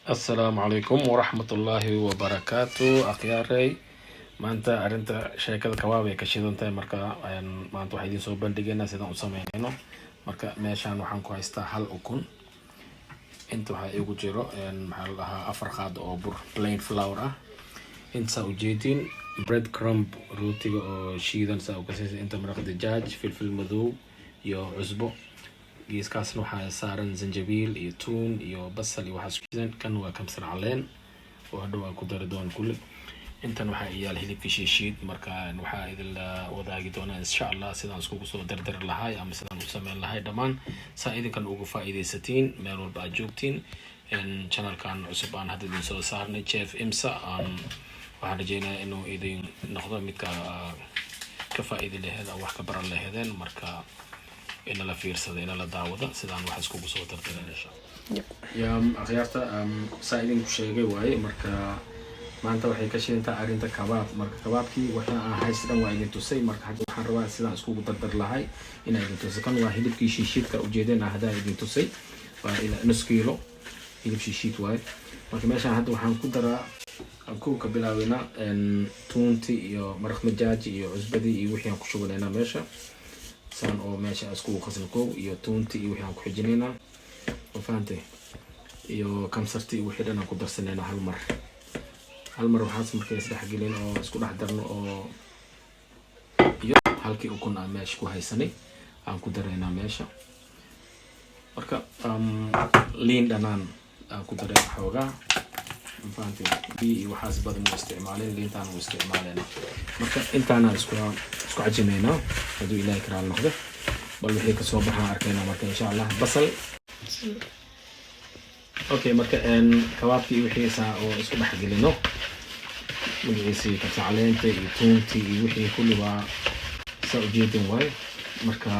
السلام عليكم ورحمة الله وبركاته أخياري maanta arinta sheekada kawaab ay ka shidan tahay marka maanta waxay idin soo bandhigaynaa sidaan u sameynayno marka meeshaan waxaan ku haystaa hal ukun inta waxaa igu jiro maxaa la dhahaa 4 qaado oo bur plain flour ah inta ujeedin bread crumb rootiga oo shiidan saa u kasaysa inta maraq dijaaj filfil madow iyo cusbo geeskaasna waxaa saaran zanjabiil iyo tuun iyo basal iyo waxaas shiidan kan waa kamsar caleen oo hadhow aan ku dari doon kulli intan waxaa iyaal hilibka shiishiid marka waxaa idin la wadaagi doonaa insha Allah sidaan isku soo dardar lahay ama sidaan u sameyn lahay dhamaan saa idinkan ugu faa'iideysatiin meel walba aad joogtiin channelkan cusub aan hadda idin soo saarnay chef imsa waxaan rajeynayaa inuu idin noqdo mid ka faa'iido lahayd oo wax ka baran lahaydeen marka in la fiirsado in la daawado sidaan wax isku soo dardaran insha Allah yaa akhyaarta saa idin ku sheegay waaye marka maanta waxay ka shidantaa arinta kabaab marka kabaabkii waxaan haysan waa idin tusay marka hadda waxaan rabaa sidaan isku dardar lahay in idin tusay kan waa hilibkii shiishidka ujeedana hadda idin tusay waa ila nus kiilo hilib shiishid waay marka meeshaan hadda waxaan ku daraa ku ka bilaabina tuunti iyo maraq majaaji iyo cusbadii iyo wixii aan ku shubanayna meesha saan oo meesha isku qasno koob iyo tuunti iyo wixii aan ku xijinayna oo faantay iyo kamsarti wixii dhan aan ku darsanayna hal mar waxaas markay isdhex gelin oo isku dhex darno oo iyo halkii ukun aan meesha ku haysanay aan ku dareynaa meesha marka liin dhanaan aan ku daray xoogaa faantay iyo waxaas badan u isticmaaleen liintaan u isticmaaleen marka intaana isku cajineynaa haduu ilaahay karaal noqdo bal wixii ka soo baxaan arkaynaa marka insha Allah basal okay marka kabaabkii wixii saa oo isku dhex gelino wixii ka tacleenta iyo tuunti iyo wixii kulli waa soo jeedin way marka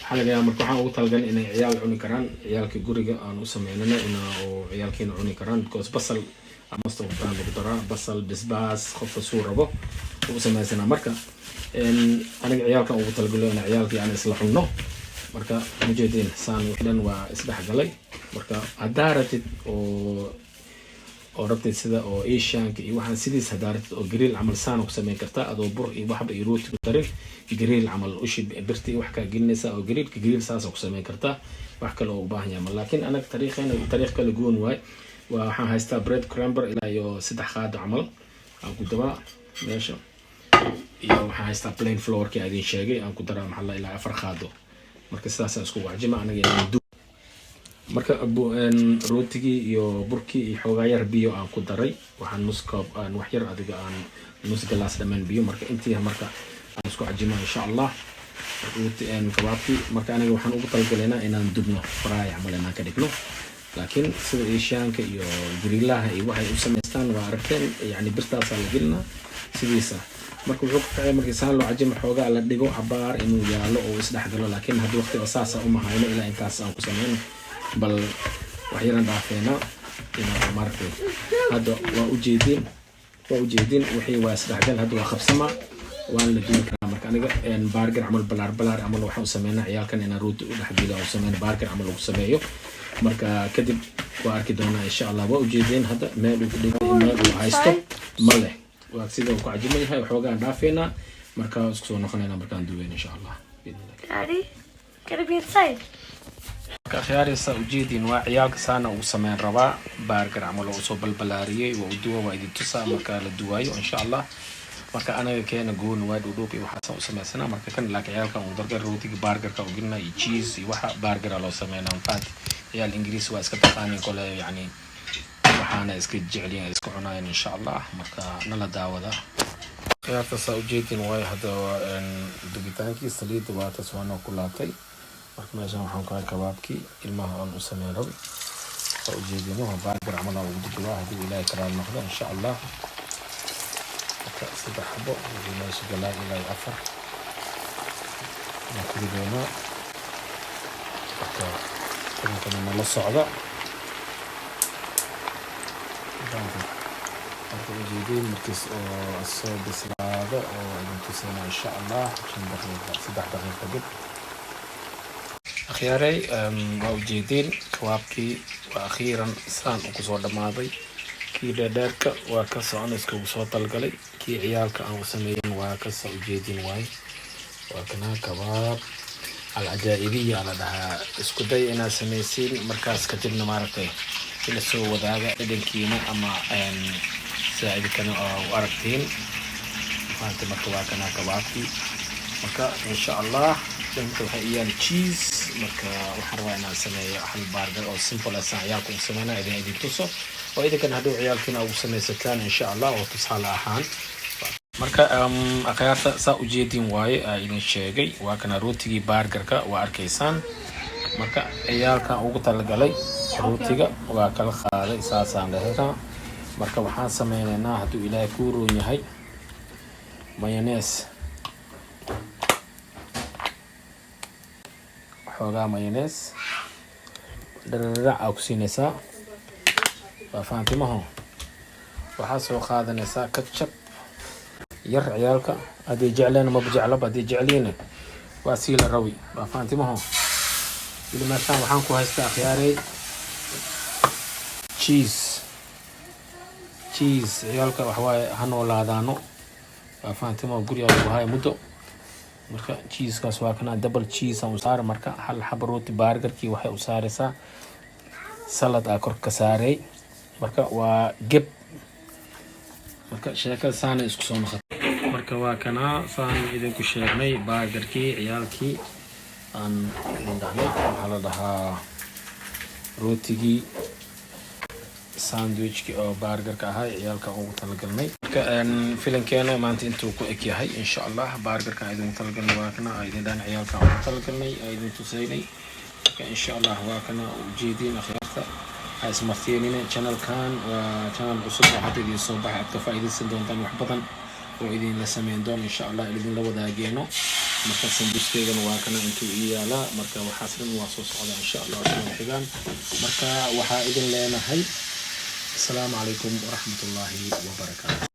xalaga marka waxaan ugu talgalay inay ciyaal cuni karaan ciyaalka guriga aan u sameeynana oo ciyaalkeena cuni karaan because basal ama soo baan lagu daraa basal bisbaas qof soo rabo u sameysana marka aniga ciyaalka ugu talgalay inay ciyaalkii aan isla cunno marka mujeedin saan wixdan waa isdhex galay marka hadaaratid oo rabtid sida oo Asianka iyo waxaan sidiis hadaaratid oo grill amal saan ku sameyn kartaa adoo bur iyo waxba iyo rooti ku darin grill amal u shib birti wax ka gelinaysa oo grill saas ku sameyn kartaa wax kale oo u baahan yahay laakiin anaga tariiq kale goon waay waxaan haystaa bread crumb ilaa iyo 3 qaado amal aan ku daba meesha iyo waxaan haystaa plain flour ki aan sheegay aan ku daraa maxaa ilaa 4 qaado marka sidaas isku wajima anaga inaan marka rootigii iyo burkii iyo xoogaa yar biyo aan ku daray waxaan nus koob aan wax yar adiga aan nus galaas dhamaan biyo marka intii marka aan isku cajimo insha Allah rooti kabaabkii marka aniga waxaan ugu talgaleynaa inaan dubno fry amal inaan ka dhigno laakiin sida Asianka iyo grillaha iyo waxay u sameystaan waa aragteen yani birtaas la gelina sidiisa marka wuxuu ka fiicay markii saan loo cajimo xoogaa la dhigo abaar inuu yaalo oo isdhex galo laakiin haddii waqti asaas ah uma hayno ilaa intaas aan ku sameeyno bal waxyaalan dhaafeena inaa markay hadda waa u jeedin wixii waa isdhexgal hadda waa qabsama waan la duwi karaa marka aniga burger amal balaar amal waxaan u sameynaa ciyaalkan inaan rooti u dhexgeliyo oo sameyn burger amal lagu sameeyo marka kadib waa arki doonaa insha Allah waa u jeedin hadda meel uu dhigay meel uu haysto male waa sidoo ku cajimo yahay waxoogaa dhaafeena marka isku soo noqonayna markaan duween insha Allah Daddy, can I be inside? كخياريسا وجيدين وعيالك سانا وسمين ربا بارجر عملوا وصوب البلارية ودوا وايد تسا مركا للدواي وإن شاء الله مركا أنا كأنا جون وايد ودوبي وحسن وسمين سنة مركا كان لك عيالك ودرجة روتي بارجر كوجلنا يتشيز يوحى بارجر على سمين أنفات عيال الإنجليز واسكتاني كل يعني وحنا اسكت جعلين اسكعنا إن شاء الله مركا نلا داوة ده خياريسا وجيدين وايد هذا دبيتانكي سليد واتسوانا كلاتي marka meeshaan waxaan ka kabaabkii ilmaha aan u sameeyay rab oo jeedino burger amal oo dubaa hadii ilaahay karaal noqdo insha Allah marka 3 xabo oo meesha galay ilaa 4 marka dibeena marka la socda marka jeedin markii oo soo bislaado oo inta soo insha Allah 3 daqiiqo dib akhyaaray waa ujeedeen kawaabkii waa akhiiran saan ugu soo dhamaaday kii dheerdheerka waa ka soconayska ugu soo talgalay kii ciyaalka aan u sameeyin waa ka soo ujeedin waay waa kana kawaab العجائبية على ده اسكتي أنا سميسين مركز كتبنا معركة إلى سو وذاك إذن كينو أما ساعد كانوا وأركتين فانت مركوا كنا كواكي مركا إن شاء الله جمتوا هي التشيز مركا وحروانا سمي أحل برجر أو سيمبل أسمع عيالكم سمينا إذا إذا تصو وإذا كان هدو عيالكم أو سمي ستان إن شاء الله وتصحى لأحان marka akhayaarta saa u jeedin waaye idin sheegay waa kana rootigii burgerka waa arkaysaan marka ciyaalka ugu talagalay rootiga waa kala qaaday saasaan leeyahay marka waxaan sameynaynaa haduu ilaahay ku roon yahay mayonnaise xoogaa mayonnaise dhararac ku siinaysaa waa faantimaha waxaa soo qaadanaysaa ketchup yar ciyaalka hadii jecleen ma bajeclaba hadii jecleen waa siila rawi waa faantimaha ilaa markaan waxaan ku haystaa akhyaaray cheese ciyaalka wax waaye hanoolaadaano waa faantimaha guriga lagu hayo muddo marka cheese kaas waa kana double cheese aan u saar marka hal xabo rooti burgerkii waxay u saaraysaa salad aa kor ka saaray marka waa geb marka sheekada saana isku soo noqotay marka waa kana saan idinku sheegnay burgerkii ciyaalkii aan idin dhahnay waxaa la dhahaa rootigii sandwichkii oo burgerka ahaa ciyaalka ugu talagalnay marka filankeena maanta intuu ku eg yahay insha Allah burgerka idin talagalnay waa kana idin dhan ciyaalka ugu talagalnay idin tusaynay marka insha Allah waa kana ujeedin akhyarta اسمعتيني channel كان وchannel cusub waxaad idin soo baxay aad ka faa'iideysan doontaan wax badan oo idin la sameyn doon insha Allah idin la wadaageeno marka sandwichkeegan waa kana intuu iyaala marka waxa sidan waa soo socda insha Allah soo xigaan marka waxa idin leenahay assalamu alaykum wa rahmatullahi wa barakatuh